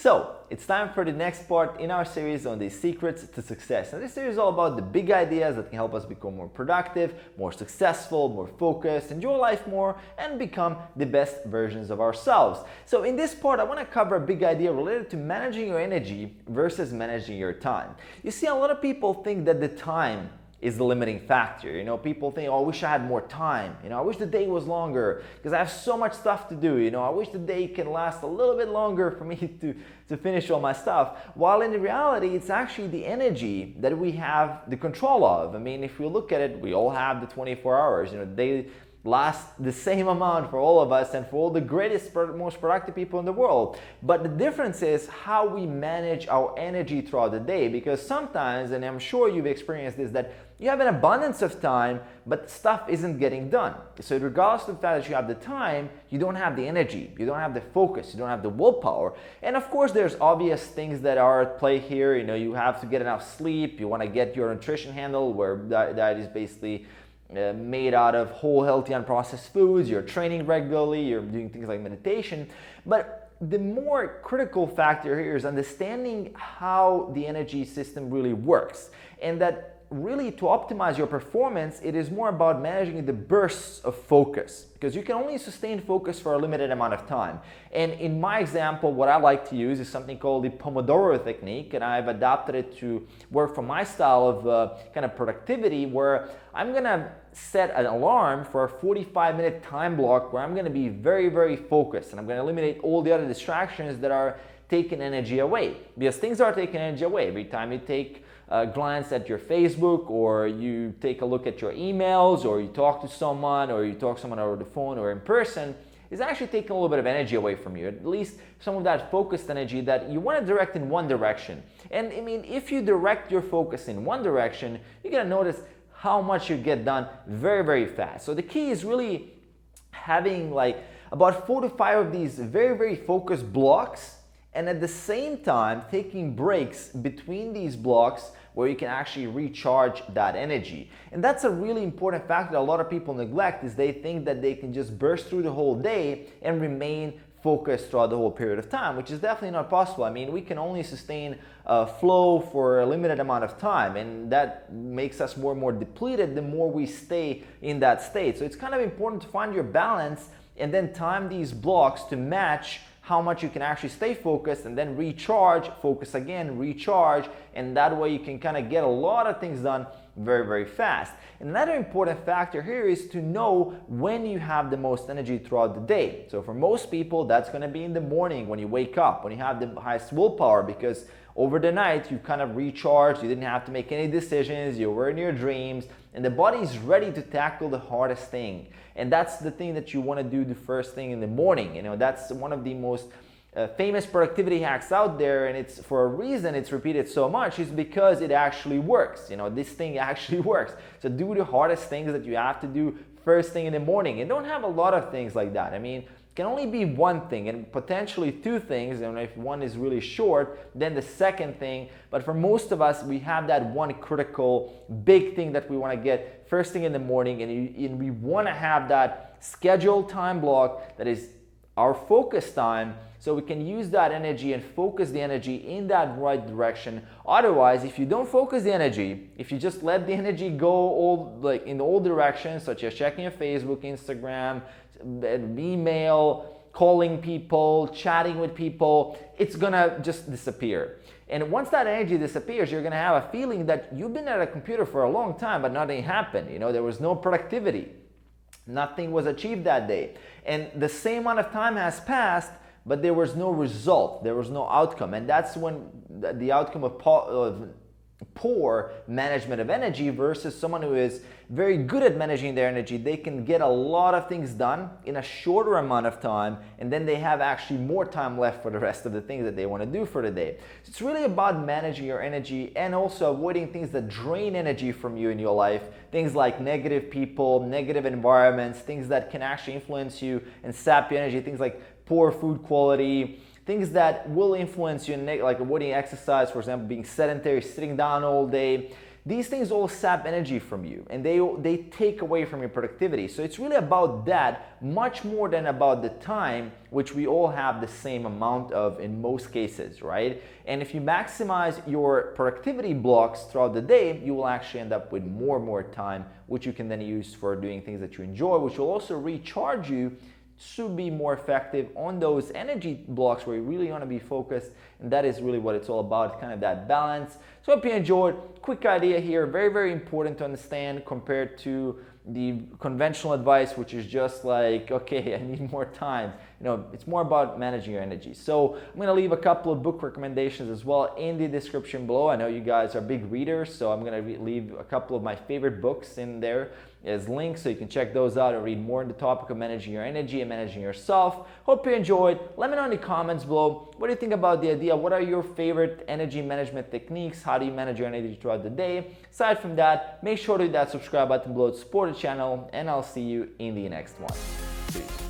So, it's time for the next part in our series on the secrets to success. And this series is all about the big ideas that can help us become more productive, more successful, more focused, enjoy life more, and become the best versions of ourselves. So in this part, I want to cover a big idea related to managing your energy versus managing your time. You see, a lot of people think that the time is the limiting factor. You know, people think, oh, I wish I had more time. You know, I wish the day was longer because I have so much stuff to do. You know, I wish the day can last a little bit longer for me to finish all my stuff. While in reality, it's actually the energy that we have the control of. I mean, if we look at it, we all have the 24 hours. You know, they last the same amount for all of us and for all the greatest, most productive people in the world. But the difference is how we manage our energy throughout the day, because sometimes, and I'm sure you've experienced this, that you have an abundance of time, but stuff isn't getting done. So regardless of the fact that you have the time, you don't have the energy, you don't have the focus, you don't have the willpower. And of course, there's obvious things that are at play here. You know, you have to get enough sleep, you want to get your nutrition handled, where that is basically made out of whole, healthy, unprocessed foods. You're training regularly, you're doing things like meditation. But the more critical factor here is understanding how the energy system really works, and that really to optimize your performance, it is more about managing the bursts of focus, because you can only sustain focus for a limited amount of time. And in my example, what I like to use is something called the Pomodoro Technique, and I've adapted it to work for my style of kind of productivity, where I'm gonna set an alarm for a 45-minute time block where I'm gonna be very, very focused, and I'm gonna eliminate all the other distractions that are taking energy away, because things are taking energy away. Every time you take a glance at your Facebook, or you take a look at your emails, or you talk to someone, or you talk to someone over the phone or in person, is actually taking a little bit of energy away from you, at least some of that focused energy that you want to direct in one direction. And I mean, if you direct your focus in one direction, you're going to notice how much you get done very, very fast. So the key is really having like about 4 to 5 of these very, very focused blocks, and at the same time taking breaks between these blocks where you can actually recharge that energy. And that's a really important factor that a lot of people neglect, is they think that they can just burst through the whole day and remain focused throughout the whole period of time, which is definitely not possible. I mean, we can only sustain flow for a limited amount of time, and that makes us more and more depleted the more we stay in that state. So it's kind of important to find your balance and then time these blocks to match how much you can actually stay focused, and then recharge, focus again, recharge, and that way you can kind of get a lot of things done very, very fast. Another important factor here is to know when you have the most energy throughout the day. So for most people, that's going to be in the morning when you wake up, when you have the highest willpower, because over the night you kind of recharged, you didn't have to make any decisions, you were in your dreams, and the body is ready to tackle the hardest thing. And that's the thing that you want to do the first thing in the morning. You know, that's one of the most famous productivity hacks out there, and it's for a reason it's repeated so much, is because it actually works. You know, this thing actually works. So do the hardest things that you have to do first thing in the morning, and don't have a lot of things like that. I mean, it can only be one thing and potentially 2 things, and if one is really short, then the second thing. But for most of us, we have that one critical big thing that we want to get first thing in the morning, and we want to have that scheduled time block that is our focus time, so we can use that energy and focus the energy in that right direction. Otherwise, if you don't focus the energy, if you just let the energy go all like in all directions, such as checking your Facebook, Instagram, email, calling people, chatting with people, it's gonna just disappear. And once that energy disappears, you're gonna have a feeling that you've been at a computer for a long time, but nothing happened. You know, there was no productivity. Nothing was achieved that day. And the same amount of time has passed, but there was no result, there was no outcome. And that's when the outcome of poor management of energy versus someone who is very good at managing their energy. They can get a lot of things done in a shorter amount of time, and then they have actually more time left for the rest of the things that they want to do for the day. So it's really about managing your energy and also avoiding things that drain energy from you in your life. Things like negative people, negative environments, things that can actually influence you and sap your energy, things like poor food quality, things that will influence you, like avoiding exercise, for example, being sedentary, sitting down all day, these things all sap energy from you, and they take away from your productivity. So it's really about that much more than about the time, which we all have the same amount of in most cases, right? And if you maximize your productivity blocks throughout the day, you will actually end up with more time, which you can then use for doing things that you enjoy, which will also recharge you to be more effective on those energy blocks where you really want to be focused. And that is really what it's all about, kind of that balance. So I hope you enjoyed. Quick idea here, very important to understand compared to the conventional advice, which is just like, okay, I need more time. It's more about managing your energy. So I'm going to leave a couple of book recommendations as well in the description below. I know you guys are big readers, so I'm going to leave a couple of my favorite books in there as links, so you can check those out and read more on the topic of managing your energy and managing yourself. Hope you enjoyed. Let me know in the comments below, what do you think about the idea? What are your favorite energy management techniques? How do you manage your energy throughout the day? Aside from that, make sure to hit that subscribe button below to support the channel, and I'll see you in the next one. Peace.